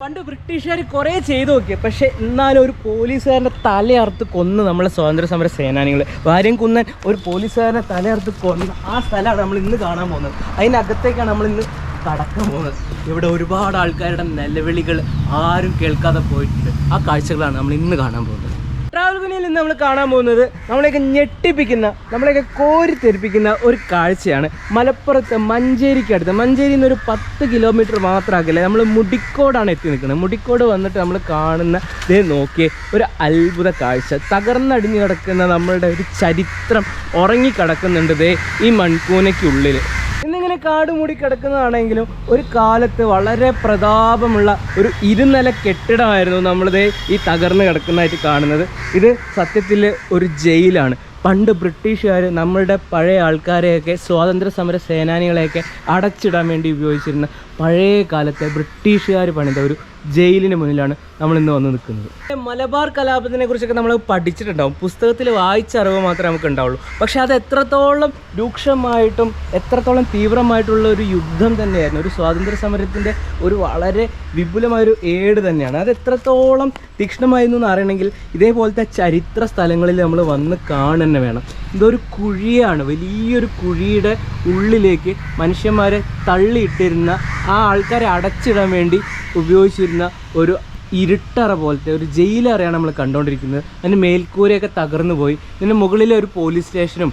പണ്ട് ബ്രിട്ടീഷുകാർ കുറേ ചെയ്തു നോക്കി, പക്ഷേ എന്നാലും ഒരു പോലീസുകാരൻ്റെ തലയറുത്ത് കൊന്ന് നമ്മളെ സ്വാതന്ത്ര്യ സമര സേനാനികൾ വാര്യംകുന്നൻ ഒരു പോലീസുകാരനെ തലയറുത്ത് കൊന്ന് ആ സ്ഥലമാണ് നമ്മൾ ഇന്ന് കാണാൻ പോകുന്നത്. അതിനകത്തേക്കാണ് നമ്മൾ ഇന്ന് കടക്കാൻ പോകുന്നത്. ഇവിടെ ഒരുപാട് ആൾക്കാരുടെ നിലവിളികൾ ആരും കേൾക്കാതെ പോയിട്ടുണ്ട്. ആ കാഴ്ചകളാണ് നമ്മൾ ഇന്ന് കാണാൻ പോകുന്നത്. ട്രാവൽ കുനിയിൽ നിന്ന് നമ്മൾ കാണാൻ പോകുന്നത് നമ്മളെയൊക്കെ ഞെട്ടിപ്പിക്കുന്ന, നമ്മളെയൊക്കെ കോരിത്തെരിപ്പിക്കുന്ന ഒരു കാഴ്ചയാണ്. മലപ്പുറത്ത് മഞ്ചേരിക്കടുത്ത്, മഞ്ചേരിയിൽ നിന്ന് ഒരു 10 കിലോമീറ്റർ മാത്രമാക്കില്ല, നമ്മൾ മുടിക്കോടാണ് എത്തി നിൽക്കുന്നത്. മുടിക്കോട് വന്നിട്ട് നമ്മൾ കാണുന്ന ഇതേ നോക്കിയേ ഒരു അത്ഭുത കാഴ്ച. തകർന്നടിഞ്ഞു കിടക്കുന്ന നമ്മളുടെ ഒരു ചരിത്രം ഉറങ്ങിക്കിടക്കുന്നുണ്ട് ദേ ഈ മൺകൂനയ്ക്കുള്ളിൽ. ഇന്നിങ്ങനെ കാട് മൂടി കിടക്കുന്നതാണെങ്കിലും ഒരു കാലത്ത് വളരെ പ്രതാപമുള്ള ഒരു ഇരുനില കെട്ടിടമായിരുന്നു നമ്മളിത് ഈ തകർന്ന് കിടക്കുന്നതായിട്ട് കാണുന്നത്. ഇത് സത്യത്തിൽ ഒരു ജയിലാണ്. പണ്ട് ബ്രിട്ടീഷുകാർ നമ്മളുടെ പഴയ ആൾക്കാരെയൊക്കെ, സ്വാതന്ത്ര്യ സമര സേനാനികളെയൊക്കെ അടച്ചിടാൻ വേണ്ടി ഉപയോഗിച്ചിരുന്ന പഴയ കാലത്തെ ബ്രിട്ടീഷുകാർ പണിത ഒരു ജയിലിന് മുന്നിലാണ് നമ്മളിന്ന് വന്ന് നിൽക്കുന്നത്. മലബാർ കലാപത്തിനെ കുറിച്ചൊക്കെ നമ്മൾ പഠിച്ചിട്ടുണ്ടാവും, പുസ്തകത്തിൽ വായിച്ചറിവ് മാത്രമേ നമുക്ക് ഉണ്ടാവുള്ളൂ. പക്ഷേ അത് എത്രത്തോളം രൂക്ഷമായിട്ടും എത്രത്തോളം തീവ്രമായിട്ടുള്ള ഒരു യുദ്ധം തന്നെയായിരുന്നു, ഒരു സ്വാതന്ത്ര്യ സമരത്തിൻ്റെ ഒരു വളരെ വിപുലമായൊരു ഏട് തന്നെയാണ്. അത് എത്രത്തോളം തീക്ഷ്ണമായിരുന്നു എന്ന് അറിയണമെങ്കിൽ ഇതേപോലത്തെ ചരിത്ര സ്ഥലങ്ങളിൽ നമ്മൾ വന്ന് കാണുന്നെ വേണം. ഇതൊരു കുഴിയാണ്, വലിയൊരു കുഴിയുടെ ഉള്ളിലേക്ക് മനുഷ്യന്മാരെ തള്ളിയിട്ടിരുന്ന, ആ ആൾക്കാരെ അടച്ചിടാൻ വേണ്ടി ഉപയോഗിച്ചിരുന്ന ഒരു ഇരുട്ടറ പോലത്തെ ഒരു ജയിലറയാണ് നമ്മൾ കണ്ടുകൊണ്ടിരിക്കുന്നത്. അതിന് മേൽക്കൂരയൊക്കെ തകർന്നു പോയി. ഇതിന് മുകളിലെ ഒരു പോലീസ് സ്റ്റേഷനും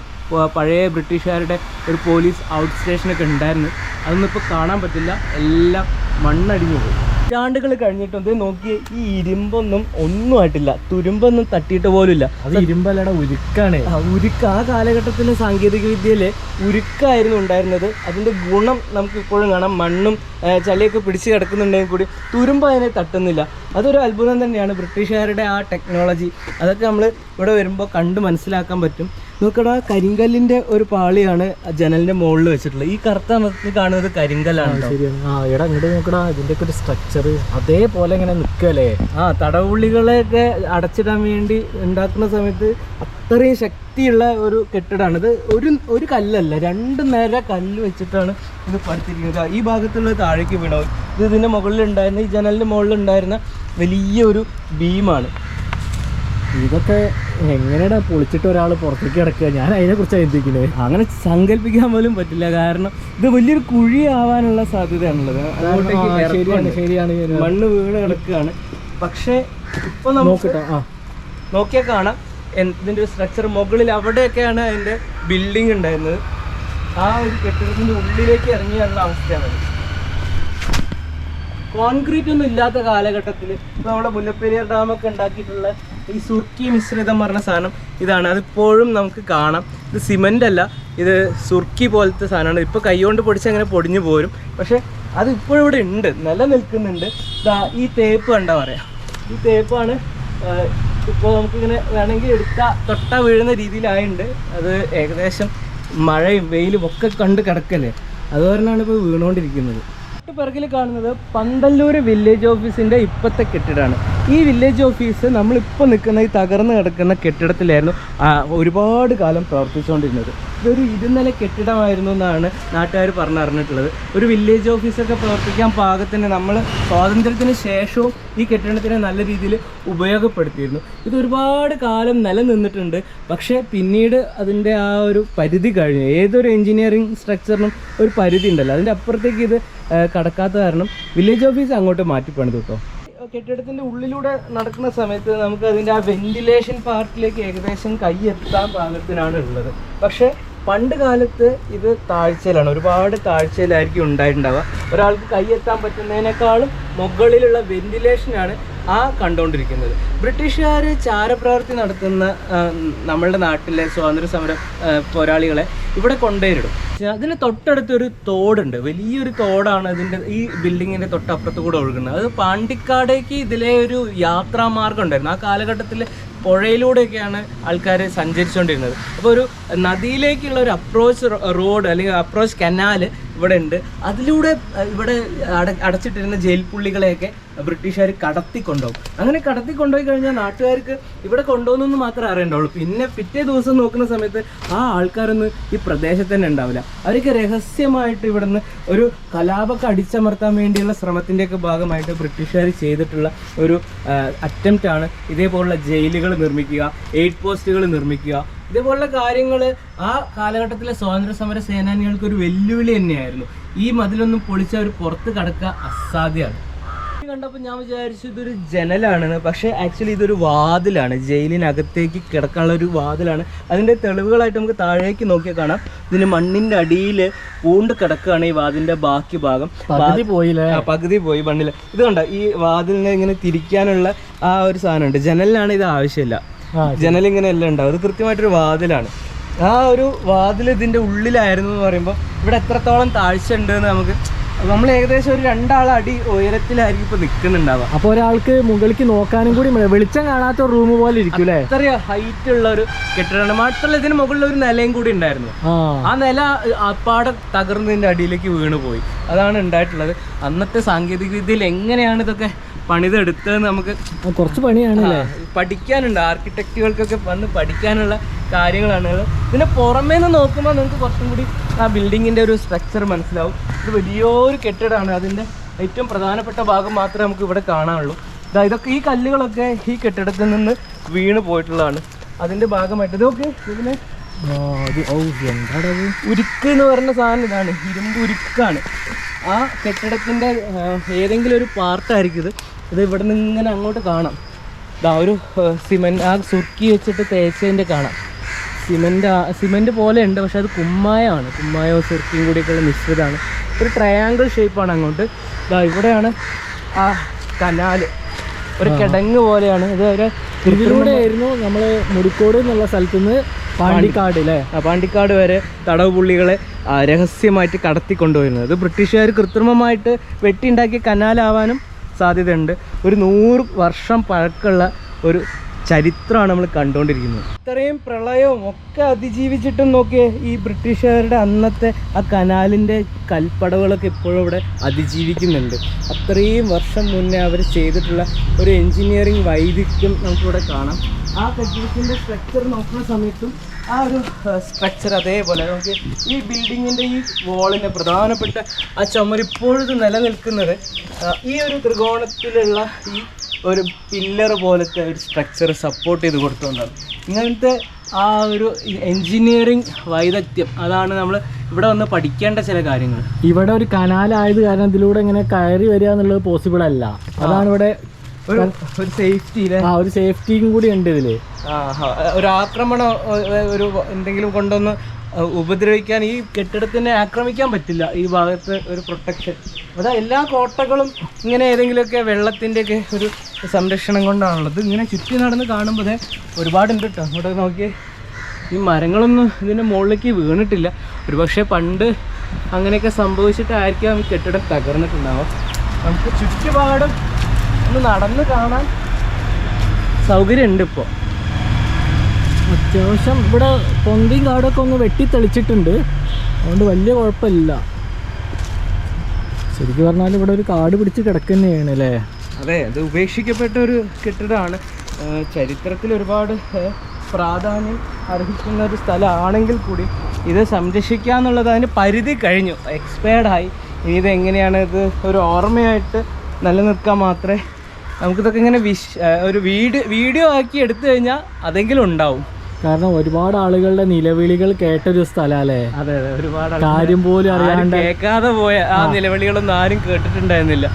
പഴയ ബ്രിട്ടീഷുകാരുടെ ഒരു പോലീസ് ഔട്ട് സ്റ്റേഷനൊക്കെ ഉണ്ടായിരുന്നു. അതൊന്നും ഇപ്പോൾ കാണാൻ പറ്റില്ല, എല്ലാം മണ്ണടിഞ്ഞു പോയി. നൂറ്റാണ്ടുകൾ കഴിഞ്ഞിട്ടും ഇത് നോക്കി ഈ ഇരുമ്പൊന്നും ഒന്നും ആയിട്ടില്ല, തുരുമ്പൊന്നും തട്ടിയിട്ട് പോലുമില്ല. അത് ഇരുമ്പല്ലട ഉരുക്കാണ്. ഉരുക്ക് ആ കാലഘട്ടത്തിലെ സാങ്കേതിക വിദ്യയിൽ ഉരുക്കായിരുന്നു ഉണ്ടായിരുന്നത്. അതിൻ്റെ ഗുണം നമുക്ക് ഇപ്പോഴും കാണാം. മണ്ണും ചളിയൊക്കെ പിടിച്ച് കിടക്കുന്നുണ്ടെങ്കിൽ കൂടി തുരുമ്പ് അതിനെ തട്ടുന്നില്ല. അതൊരു അത്ഭുതം തന്നെയാണ്, ബ്രിട്ടീഷുകാരുടെ ആ ടെക്നോളജി. അതൊക്കെ നമ്മൾ ഇവിടെ വരുമ്പോൾ കണ്ട് മനസ്സിലാക്കാൻ പറ്റും. നോക്കടാ, കരിങ്കല്ലിൻ്റെ ഒരു പാളിയാണ് ജനലിൻ്റെ മുകളിൽ വെച്ചിട്ടുള്ളത്. ഈ കറുത്ത നിറത്തിൽ കാണുന്നത് കരിങ്കല്ലാണ്. ശരിയാണ്. ഇങ്ങോട്ട് നോക്കടാ, ഇതിൻ്റെയൊക്കെ ഒരു സ്ട്രക്ചർ അതേപോലെ ഇങ്ങനെ നിൽക്കല്ലേ. തടവുള്ളികളെയൊക്കെ അടച്ചിടാൻ വേണ്ടി ഉണ്ടാക്കുന്ന സമയത്ത് അത്രയും ശക്തിയുള്ള ഒരു കെട്ടിടമാണ് ഇത്. ഒരു കല്ലല്ല, 2 നേരെ കല്ല് വെച്ചിട്ടാണ് ഇത് പടുത്തിരിക്കുന്നത്. ഈ ഭാഗത്തുള്ളത് താഴേക്ക് വീണു. ഇത് ഇതിൻ്റെ മുകളിലുണ്ടായിരുന്ന, ഈ ജനലിൻ്റെ മുകളിലുണ്ടായിരുന്ന വലിയൊരു ബീമാണ്. ഇതൊക്കെ എങ്ങനെയാണ് പൊളിച്ചിട്ട് ഒരാൾ പുറത്തേക്ക് കിടക്കുക? ഞാൻ അതിനെക്കുറിച്ചാണ് ചിന്തിക്കുന്നത്. അങ്ങനെ സങ്കല്പിക്കാൻ പോലും പറ്റില്ല, കാരണം ഇത് വലിയൊരു കുഴി ആവാനുള്ള സാധ്യതയാണുള്ളത്. ശരിയാണ്, മണ്ണ് വീണ് കിടക്കുകയാണ്. പക്ഷേ ഇപ്പൊ നോക്കിയാൽ കാണാം ഇതിൻ്റെ ഒരു സ്ട്രക്ചർ. മുകളിൽ അവിടെയൊക്കെയാണ് അതിൻ്റെ ബിൽഡിംഗ് ഉണ്ടായിരുന്നത്. ആ ഒരു കെട്ടിടത്തിൻ്റെ ഉള്ളിലേക്ക് ഇറങ്ങിയുള്ള അവസ്ഥയാണ്. കോൺക്രീറ്റ് ഒന്നും ഇല്ലാത്ത കാലഘട്ടത്തിൽ ഇപ്പോൾ നമ്മുടെ മുല്ലപ്പെരിയാർ ഡാമൊക്കെ ഉണ്ടാക്കിയിട്ടുള്ള ഈ സുർക്കി മിശ്രിതം പറഞ്ഞ സാധനം ഇതാണ്. അതിപ്പോഴും നമുക്ക് കാണാം. ഇത് സിമെൻ്റ് അല്ല, ഇത് സുർക്കി പോലത്തെ സാധനമാണ്. ഇപ്പോൾ കൈകൊണ്ട് പൊടിച്ച് അങ്ങനെ പൊടിഞ്ഞു പോരും, പക്ഷേ അത് ഇപ്പോഴും ഇവിടെ ഉണ്ട്, നിലനിൽക്കുന്നുണ്ട്. ഈ തേപ്പ് കണ്ടാൽ പറയാം, ഈ തേപ്പാണ് ഇപ്പോൾ നമുക്കിങ്ങനെ വേണമെങ്കിൽ തൊട്ടാ വീഴുന്ന രീതിയിലായിട്ടുണ്ട്. അത് ഏകദേശം മഴയും വെയിലും ഒക്കെ കണ്ട് കിടക്കല്ലേ, അതുകാരനാണ് ഇപ്പോൾ വീണുകൊണ്ടിരിക്കുന്നത്. പിറകിൽ കാണുന്നത് പന്തല്ലൂർ വില്ലേജ് ഓഫീസിൻ്റെ ഇപ്പോഴത്തെ കെട്ടിടമാണ്. ഈ വില്ലേജ് ഓഫീസ് നമ്മളിപ്പോൾ നിൽക്കുന്ന ഈ തകർന്ന് കിടക്കുന്ന കെട്ടിടത്തിലായിരുന്നു ഒരുപാട് കാലം പ്രവർത്തിച്ചുകൊണ്ടിരുന്നത്. ഇതൊരു ഇരുനില കെട്ടിടമായിരുന്നു എന്നാണ് നാട്ടുകാർ പറഞ്ഞറിഞ്ഞിട്ടുള്ളത്. ഒരു വില്ലേജ് ഓഫീസൊക്കെ പ്രവർത്തിക്കാൻ പാകത്തിന് നമ്മൾ സ്വാതന്ത്ര്യത്തിന് ശേഷവും ഈ കെട്ടിടത്തിനെ നല്ല രീതിയിൽ ഉപയോഗപ്പെടുത്തിയിരുന്നു. ഇത് ഒരുപാട് കാലം നിലനിന്നിട്ടുണ്ട്. പക്ഷേ പിന്നീട് അതിൻ്റെ ആ ഒരു പരിധി കഴിഞ്ഞു. ഏതൊരു എൻജിനീയറിംഗ് സ്ട്രക്ചറിനും ഒരു പരിധി ഉണ്ടല്ലോ, അതിൻ്റെ അപ്പുറത്തേക്ക് ഇത് കടക്കാത്ത കാരണം വില്ലേജ് ഓഫീസ് അങ്ങോട്ട് മാറ്റിപ്പണിതു കേട്ടോ. കെട്ടിടത്തിൻ്റെ ഉള്ളിലൂടെ നടക്കുന്ന സമയത്ത് നമുക്ക് അതിൻ്റെ ആ വെന്റിലേഷൻ പാർട്ടിലേക്ക് ഏകദേശം കൈയെത്താൻ പാകത്തിനാണ് ഉള്ളത്. പക്ഷേ പണ്ട് കാലത്ത് ഇത് താഴ്ചയിലാണ്, ഒരുപാട് താഴ്ചയിലായിരിക്കും ഉണ്ടായിട്ടുണ്ടാവുക. ഒരാൾക്ക് കൈയെത്താൻ പറ്റുന്നതിനേക്കാളും മുകളിലുള്ള വെന്റിലേഷനാണ് ആ കണ്ടുകൊണ്ടിരിക്കുന്നത്. ബ്രിട്ടീഷുകാർ ചാരപ്രവൃത്തി നടത്തുന്ന നമ്മളുടെ നാട്ടിലെ സ്വാതന്ത്ര്യ സമര പോരാളികളെ ഇവിടെ കൊണ്ടുവരിടും. അതിന് തൊട്ടടുത്തൊരു തോടുണ്ട്, വലിയൊരു തോടാണ് അതിൻ്റെ ഈ ബിൽഡിങ്ങിൻ്റെ തൊട്ടപ്പുറത്ത് കൂടെ ഒഴുകുന്നത്. അത് പാണ്ടിക്കാടേക്ക് ഇതിലെ ഒരു യാത്രാമാർഗം ഉണ്ടായിരുന്നു. ആ കാലഘട്ടത്തിൽ പുഴയിലൂടെയൊക്കെയാണ് ആൾക്കാർ സഞ്ചരിച്ചുകൊണ്ടിരുന്നത്. അപ്പോൾ ഒരു നദിയിലേക്കുള്ള ഒരു അപ്രോച്ച് റോഡ് അല്ലെങ്കിൽ അപ്രോച്ച് കനാല് ഇവിടെ ഉണ്ട്. അതിലൂടെ ഇവിടെ അടച്ചിട്ടിരുന്ന ജയിൽ പുള്ളികളെയൊക്കെ ബ്രിട്ടീഷുകാർ കടത്തിക്കൊണ്ടുപോകും. അങ്ങനെ കടത്തിക്കൊണ്ടുപോയി കഴിഞ്ഞാൽ നാട്ടുകാർക്ക് ഇവിടെ കൊണ്ടുപോകുന്നു മാത്രമേ അറിയണ്ടുള്ളൂ. പിന്നെ പിറ്റേ ദിവസം നോക്കുന്ന സമയത്ത് ആ ആൾക്കാരൊന്നും ഈ പ്രദേശത്ത് തന്നെ ഉണ്ടാവില്ല. അവരൊക്കെ രഹസ്യമായിട്ട് ഇവിടുന്ന് ഒരു കലാപമൊക്കെ അടിച്ചമർത്താൻ വേണ്ടിയുള്ള ശ്രമത്തിൻ്റെയൊക്കെ ഭാഗമായിട്ട് ബ്രിട്ടീഷുകാർ ചെയ്തിട്ടുള്ള ഒരു അറ്റംപ്റ്റ് ആണ് ഇതേപോലുള്ള ജയിലുകൾ നിർമ്മിക്കുക, എയ്ഡ് പോസ്റ്റുകൾ നിർമ്മിക്കുക. ഇതേപോലുള്ള കാര്യങ്ങൾ ആ കാലഘട്ടത്തിലെ സ്വാതന്ത്ര്യ സമര സേനാനികൾക്ക് ഒരു വെല്ലുവിളി തന്നെയായിരുന്നു. ഈ മതിലൊന്നും പൊളിച്ച് അവർ പുറത്ത് കടക്കുക അസാധ്യമാണ്. കണ്ടപ്പോൾ ഞാൻ വിചാരിച്ചു ഇതൊരു ജനലാണെന്ന്. പക്ഷേ ആക്ച്വലി ഇതൊരു വാതിലാണ്, ജയിലിനകത്തേക്ക് കിടക്കാനുള്ള ഒരു വാതിലാണ്. അതിൻ്റെ തെളിവുകളായിട്ട് നമുക്ക് താഴേക്ക് നോക്കിയാൽ കാണാം. ഇതിന് മണ്ണിൻ്റെ അടിയിൽ പൂണ്ട് കിടക്കുകയാണ് ഈ വാതിലിൻ്റെ ബാക്കി ഭാഗം. പകുതി പോയി മണ്ണിൽ. ഇത് കണ്ട ഈ വാതിലിനെ ഇങ്ങനെ തിരിക്കാനുള്ള ആ ഒരു സാധനമുണ്ട്. ജനലിനാണ് ഇത് ആവശ്യമില്ല, ജനലിങ്ങനെ എല്ലാം ഉണ്ടാവും. അത് കൃത്യമായിട്ടൊരു വാതിലാണ്. ആ ഒരു വാതിൽ ഇതിൻ്റെ ഉള്ളിലായിരുന്നു എന്ന് പറയുമ്പോൾ ഇവിടെ എത്രത്തോളം താഴ്ച ഉണ്ടെന്ന് നമ്മൾ ഏകദേശം ഒരു 2 അടി ഉയരത്തിലായിരിക്കും ഇപ്പോൾ നിൽക്കുന്നുണ്ടാവുക. അപ്പോൾ ഒരാൾക്ക് മുകളിലേക്ക് നോക്കാനും കൂടി വെളിച്ചം കാണാത്ത റൂം പോലെ ഇരിക്കും അല്ലേ? അത്രയും ഹൈറ്റ് ഉള്ള ഒരു കെട്ടിടമാണ്. മാത്രമല്ല ഇതിന് മുകളിൽ ഒരു നിലയും കൂടി ഉണ്ടായിരുന്നു. ആ നില അപ്പാടെ തകർന്നതിൻ്റെ അടിയിലേക്ക് വീണ് പോയി. അതാണ് ഉണ്ടായിട്ടുള്ളത്. അന്നത്തെ സാങ്കേതിക വിദ്യയിൽ എങ്ങനെയാണ് ഇതൊക്കെ പണിതെടുത്തതെന്ന് നമുക്ക് കുറച്ച് പണിയാണ് പഠിക്കാനുണ്ട്. ആർക്കിടെക്റ്റുകൾക്കൊക്കെ വന്ന് പഠിക്കാനുള്ള കാര്യങ്ങളാണ്. ഇതിൻ്റെ പുറമേ നിന്ന് നോക്കുമ്പോൾ നിങ്ങൾക്ക് കുറച്ചും കൂടി ആ ബിൽഡിങ്ങിൻ്റെ ഒരു സ്ട്രക്ചർ മനസ്സിലാവും. ഇത് വലിയൊരു കെട്ടിടമാണ്. അതിൻ്റെ ഏറ്റവും പ്രധാനപ്പെട്ട ഭാഗം മാത്രമേ നമുക്ക് ഇവിടെ കാണാനുള്ളൂ. ഇതൊക്കെ ഈ കല്ലുകളൊക്കെ ഈ കെട്ടിടത്തിൽ നിന്ന് വീണ് പോയിട്ടുള്ളതാണ്. അതിൻ്റെ ഭാഗമായിട്ട് ഇതൊക്കെ ഇതിനെ ഉരുക്ക് എന്ന് പറയുന്ന സാധനം ഇതാണ്, ഇരുമ്പ് ഉരുക്കാണ്. ആ കെട്ടിടത്തിൻ്റെ ഏതെങ്കിലും ഒരു പാർട്ടായിരിക്കും ഇത് ഇവിടെ നിന്ന് ഇങ്ങനെ അങ്ങോട്ട് കാണാം. ഒരു സിമെൻറ്റ് ആ സുർക്കി വെച്ചിട്ട് തേച്ചതിൻ്റെ കാണാം. സിമെൻറ്റ് പോലെ ഉണ്ട്, പക്ഷെ അത് കുമ്മായമാണ്. കുമ്മായവും സുർക്കിയും കൂടിയൊക്കെയുള്ള മിശ്രിതമാണ്. ഒരു ട്രയാങ്കിൾ ഷേപ്പാണ് അങ്ങോട്ട്. ഇവിടെയാണ് ആ കനാല്, ഒരു കിടങ്ങ് പോലെയാണ്. ഇത് ഒരു ഇതിലൂടെയായിരുന്നു നമ്മൾ മുടിക്കോട് എന്നുള്ള സ്ഥലത്തു നിന്ന് പാണ്ടിക്കാട് അല്ലേ, പാണ്ടിക്കാട് വരെ തടവ് പുള്ളികളെ രഹസ്യമായിട്ട് കടത്തിക്കൊണ്ടുവരുന്നത്. ഇത് ബ്രിട്ടീഷുകാർ കൃത്രിമമായിട്ട് വെട്ടിയുണ്ടാക്കിയ കനാലാവാനും സാധ്യതയുണ്ട്. ഒരു 100 വർഷം പഴക്കമുള്ള ഒരു ചരിത്രമാണ് നമ്മൾ കണ്ടുകൊണ്ടിരിക്കുന്നത്. ഇത്രയും പ്രളയവും ഒക്കെ അതിജീവിച്ചിട്ടും നോക്കിയേ ഈ ബ്രിട്ടീഷുകാരുടെ അന്നത്തെ ആ കനാലിൻ്റെ കൽപ്പടവുകളൊക്കെ ഇപ്പോഴും ഇവിടെ അതിജീവിക്കുന്നുണ്ട്. അത്രയും വർഷം മുന്നേ അവർ ചെയ്തിട്ടുള്ള ഒരു എൻജിനീയറിംഗ് വൈദഗ്ധ്യം നമുക്കിവിടെ കാണാം. ആ കെട്ടിടത്തിൻ്റെ സ്ട്രക്ചർ നോക്കുന്ന സമയത്തും ആ ഒരു സ്ട്രക്ചർ അതേപോലെ നമുക്ക് ഈ ബിൽഡിങ്ങിൻ്റെ ഈ വാളിൻ്റെ പ്രധാനപ്പെട്ട ആ ചുമരിപ്പോഴും നിലനിൽക്കുന്നത് ഈ ഒരു ത്രികോണത്തിലുള്ള ഈ ഒരു പില്ലർ പോലത്തെ ഒരു സ്ട്രക്ചർ സപ്പോർട്ട് ചെയ്ത് കൊടുത്തുകൊണ്ടാണ്. ഇങ്ങനത്തെ ആ ഒരു എൻജിനീയറിംഗ് വൈദഗ്ധ്യം അതാണ് നമ്മൾ ഇവിടെ വന്ന് പഠിക്കേണ്ട ചില കാര്യങ്ങൾ. ഇവിടെ ഒരു കനാലായത് കാരണം ഇതിലൂടെ ഇങ്ങനെ കയറി വരിക എന്നുള്ളത് പോസിബിൾ അല്ല. അതാണ് ഇവിടെ ഒരു സേഫ്റ്റി, ഒരു സേഫ്റ്റിയും കൂടി ഉണ്ട് ഇതില്. ഒരു ആക്രമണം ഒരു എന്തെങ്കിലും കൊണ്ടൊന്ന് ഉപദ്രവിക്കാൻ ഈ കെട്ടിടത്തിനെ ആക്രമിക്കാൻ പറ്റില്ല. ഈ ഭാഗത്ത് ഒരു പ്രൊട്ടക്ഷൻ. അതാ എല്ലാ കോട്ടകളും ഇങ്ങനെ ഏതെങ്കിലുമൊക്കെ വെള്ളത്തിൻ്റെയൊക്കെ ഒരു സംരക്ഷണം കൊണ്ടാണുള്ളത്. ഇങ്ങനെ ചുറ്റി നടന്ന് കാണുമ്പോൾ ഒരുപാടുണ്ട് കേട്ടോ. ഇവിടെ നോക്കിയേ, ഈ മരങ്ങളൊന്നും ഇതിൻ്റെ മുകളിലേക്ക് വീണിട്ടില്ല. ഒരുപക്ഷെ പണ്ട് അങ്ങനെയൊക്കെ സംഭവിച്ചിട്ടായിരിക്കാം ഈ കെട്ടിടം തകർന്നിട്ടുണ്ടാവുക. നമുക്ക് ചുറ്റുപാടും ഒന്ന് നടന്ന് കാണാൻ സൗകര്യമുണ്ട്. ഇപ്പോൾ അത്യാവശ്യം ഇവിടെ പൊന്തിയും കാടൊക്കെ ഒന്ന് വെട്ടിത്തെളിച്ചിട്ടുണ്ട്, അതുകൊണ്ട് വലിയ കുഴപ്പമില്ല. ശരിക്കും പറഞ്ഞാൽ ഇവിടെ ഒരു കാട് പിടിച്ച് കിടക്കുന്നതാണ് അല്ലേ? അതെ, അത് ഉപേക്ഷിക്കപ്പെട്ട ഒരു കെട്ടിടമാണ്. ചരിത്രത്തിൽ ഒരുപാട് പ്രാധാന്യം അർഹിക്കുന്ന ഒരു സ്ഥലമാണെങ്കിൽ കൂടി ഇത് സംരക്ഷിക്കുക എന്നുള്ളത് അതിന് പരിധി കഴിഞ്ഞു, എക്സ്പയർഡായി. ഇനി ഇതെങ്ങനെയാണ് ഇത് ഒരു ഓർമ്മയായിട്ട് നിലനിർത്താൻ മാത്രമേ നമുക്കിതൊക്കെ ഇങ്ങനെ ഒരു വീഡിയോ ആക്കി എടുത്തു കഴിഞ്ഞാൽ അതെങ്കിലും ഉണ്ടാവും. കാരണം ഒരുപാട് ആളുകളുടെ നിലവിളികൾ കേട്ടൊരു സ്ഥലമല്ലേ? അതെ അതെ, ഒരുപാട് കാര്യം പോലും അറിയാണ്ട് കേൾക്കാതെ പോയ ആ നിലവിളികളൊന്നും ആരും കേട്ടിട്ടുണ്ടായിരുന്നില്ല.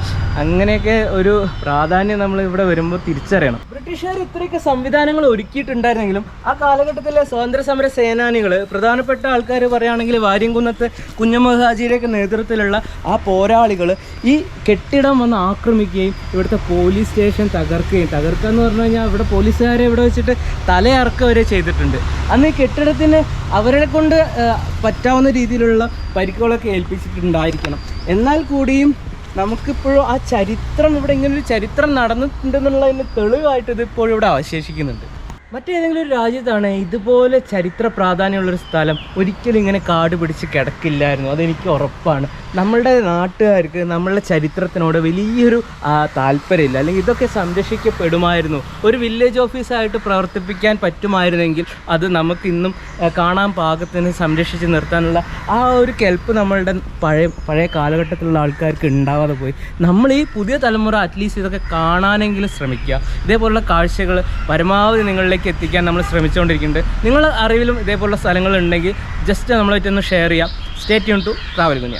അങ്ങനെയൊക്കെ ഒരു പ്രാധാന്യം നമ്മൾ ഇവിടെ വരുമ്പോൾ തിരിച്ചറിയണം. ബ്രിട്ടീഷുകാർ ഇത്രയൊക്കെ സംവിധാനങ്ങൾ ഒരുക്കിയിട്ടുണ്ടായിരുന്നെങ്കിലും ആ കാലഘട്ടത്തിലെ സ്വാതന്ത്ര്യ സമര സേനാനികൾ, പ്രധാനപ്പെട്ട ആൾക്കാർ പറയുകയാണെങ്കിൽ വാര്യംകുന്നത്തെ കുഞ്ഞമ്മദ് ഹാജിയുടെയൊക്കെ നേതൃത്വത്തിലുള്ള ആ പോരാളികൾ ഈ കെട്ടിടം വന്ന് ആക്രമിക്കുകയും ഇവിടുത്തെ പോലീസ് സ്റ്റേഷൻ തകർക്കുക എന്ന് പറഞ്ഞു കഴിഞ്ഞാൽ ഇവിടെ പോലീസുകാരെ ഇവിടെ വെച്ചിട്ട് തലയറക്കുക വരെ ചെയ്തിട്ടുണ്ട്. അന്ന് ഈ കെട്ടിടത്തിന് അവരെ കൊണ്ട് പറ്റാവുന്ന രീതിയിലുള്ള പരിക്കുകളൊക്കെ ഏൽപ്പിച്ചിട്ടുണ്ടായിരിക്കണം. എന്നാൽ കൂടിയും നമുക്കിപ്പോഴും ആ ചരിത്രം, ഇവിടെ ഇങ്ങനൊരു ചരിത്രം നടന്നിട്ടുണ്ടെന്നുള്ളതിന് തെളിവായിട്ട് ഇതിപ്പോഴും ഇവിടെ അവശേഷിക്കുന്നുണ്ട്. മറ്റേതെങ്കിലും ഒരു രാജ്യത്താണ് ഇതുപോലെ ചരിത്ര പ്രാധാന്യമുള്ളൊരു സ്ഥലം ഒരിക്കലും ഇങ്ങനെ കാട് പിടിച്ച് കിടക്കില്ലായിരുന്നു. അതെനിക്ക് ഉറപ്പാണ്. നമ്മളുടെ നാട്ടുകാർക്ക് നമ്മളുടെ ചരിത്രത്തിനോട് വലിയൊരു താല്പര്യമില്ല, അല്ലെങ്കിൽ ഇതൊക്കെ സംരക്ഷിക്കപ്പെടുമായിരുന്നു. ഒരു വില്ലേജ് ഓഫീസായിട്ട് പ്രവർത്തിപ്പിക്കാൻ പറ്റുമായിരുന്നെങ്കിൽ അത് നമുക്ക് ഇന്നും കാണാൻ പാകത്തിന് സംരക്ഷിച്ച് നിർത്താനുള്ള ആ ഒരു കെൽപ്പ് നമ്മളുടെ പഴയ കാലഘട്ടത്തിലുള്ള ആൾക്കാർക്ക് ഉണ്ടാവാതെ പോയി. നമ്മൾ ഈ പുതിയ തലമുറ അറ്റ്ലീസ്റ്റ് ഇതൊക്കെ കാണാനെങ്കിലും ശ്രമിക്കുക. ഇതേപോലുള്ള കാഴ്ചകൾ പരമാവധി നിങ്ങളിലേക്ക് എത്തിക്കാൻ നമ്മൾ ശ്രമിച്ചുകൊണ്ടിരിക്കുന്നുണ്ട്. നിങ്ങളുടെ അറിവിലും ഇതേപോലുള്ള സ്ഥലങ്ങളുണ്ടെങ്കിൽ ജസ്റ്റ് നമ്മളായിട്ടൊന്ന് ഷെയർ ചെയ്യാം. സ്റ്റേ ട്യൂൺ ടു ട്രാവൽ കുഞ്ഞ.